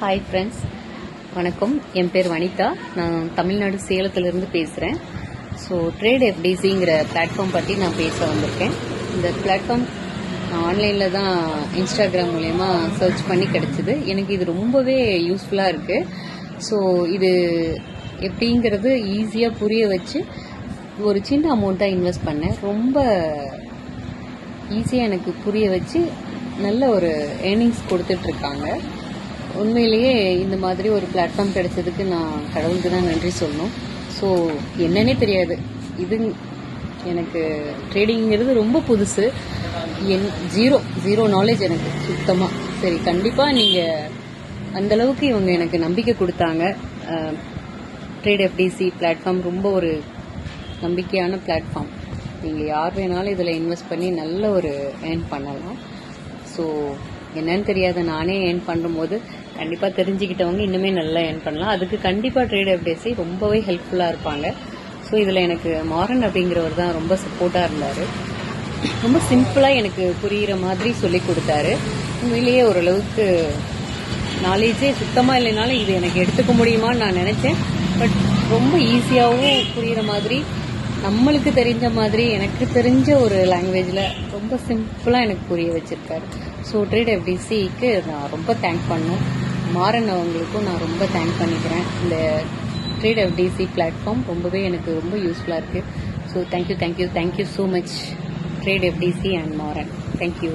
Hi friends, வணக்கம். என் பேர் வனிதா. நான் தமிழ்நாடு சேலத்திலிருந்து பேசுகிறேன். ஸோ ட்ரேட் எஃப்டிசிங்கிற பிளாட்ஃபார்ம் பற்றி நான் பேச வந்திருக்கேன். இந்த பிளாட்ஃபார்ம் நான் ஆன்லைனில் தான் இன்ஸ்டாகிராம் மூலயமா சர்ச் பண்ணி கிடச்சிது. எனக்கு இது ரொம்பவே யூஸ்ஃபுல்லாக இருக்குது. ஸோ இது எப்படிங்கிறது ஈஸியாக புரிய வச்சு ஒரு சின்ன அமௌண்ட் தான் இன்வெஸ்ட் பண்ணேன். ரொம்ப ஈஸியாக எனக்கு புரிய வச்சு நல்ல ஒரு ஏர்னிங்ஸ் கொடுத்துட்ருக்காங்க. உண்மையிலேயே இந்த மாதிரி ஒரு பிளாட்ஃபார்ம் கிடைச்சதுக்கு நான் கடவுளுக்கு தான் நன்றி சொல்லணும். ஸோ என்னன்னே தெரியாது, இது எனக்கு ட்ரேடிங்கிறது ரொம்ப புதுசு. ஜீரோ நாலேஜ் எனக்கு சுத்தமாக. சரி, கண்டிப்பாக நீங்கள் அந்தளவுக்கு இவங்க எனக்கு நம்பிக்கை கொடுத்தாங்க. ட்ரேட் எஃப்டிசி பிளாட்ஃபார்ம் ரொம்ப ஒரு நம்பிக்கையான பிளாட்ஃபார்ம். நீங்கள் யார் வேணாலும் இதில் இன்வெஸ்ட் பண்ணி நல்ல ஒரு ஏர்ன் பண்ணலாம். ஸோ என்னன்னு தெரியாத நானே ஏர்ன் பண்ணும்போது கண்டிப்பாக தெரிஞ்சுக்கிட்டவங்க இன்னுமே நல்லா ஏர்ன் பண்ணலாம். அதுக்கு கண்டிப்பாக ட்ரேட் எஃப்டிசி ரொம்பவே ஹெல்ப்ஃபுல்லாக இருப்பாங்க. ஸோ இதில் எனக்கு மாறன் அப்படிங்கிறவர் தான் ரொம்ப சப்போர்ட்டாக இருந்தார். ரொம்ப சிம்பிளாக எனக்கு புரிகிற மாதிரி சொல்லி கொடுத்தாரு. உண்மையிலேயே ஓரளவுக்கு நாலேஜே சுத்தமாக இல்லைனாலும் இது எனக்கு எடுத்துக்க முடியுமான்னு நான் நினச்சேன். பட் ரொம்ப ஈஸியாகவும் புரிகிற மாதிரி, நம்மளுக்கு தெரிஞ்ச மாதிரி, எனக்கு தெரிஞ்ச ஒரு லாங்குவேஜில் ரொம்ப சிம்பிளாக எனக்கு புரிய வச்சுருக்காரு. ஸோ ட்ரேட் எஃப்டிசிக்கு நான் ரொம்ப தேங்க் பண்ணணும். மாறன் அவங்களுக்கும் நான் ரொம்ப தேங்க் பண்ணிக்கிறேன். இந்த ட்ரேட் எஃப்டிசி பிளாட்ஃபார்ம் ரொம்பவே எனக்கு ரொம்ப யூஸ்ஃபுல்லாக இருக்குது. So thank you so much trade FDC and Maran. Thank you.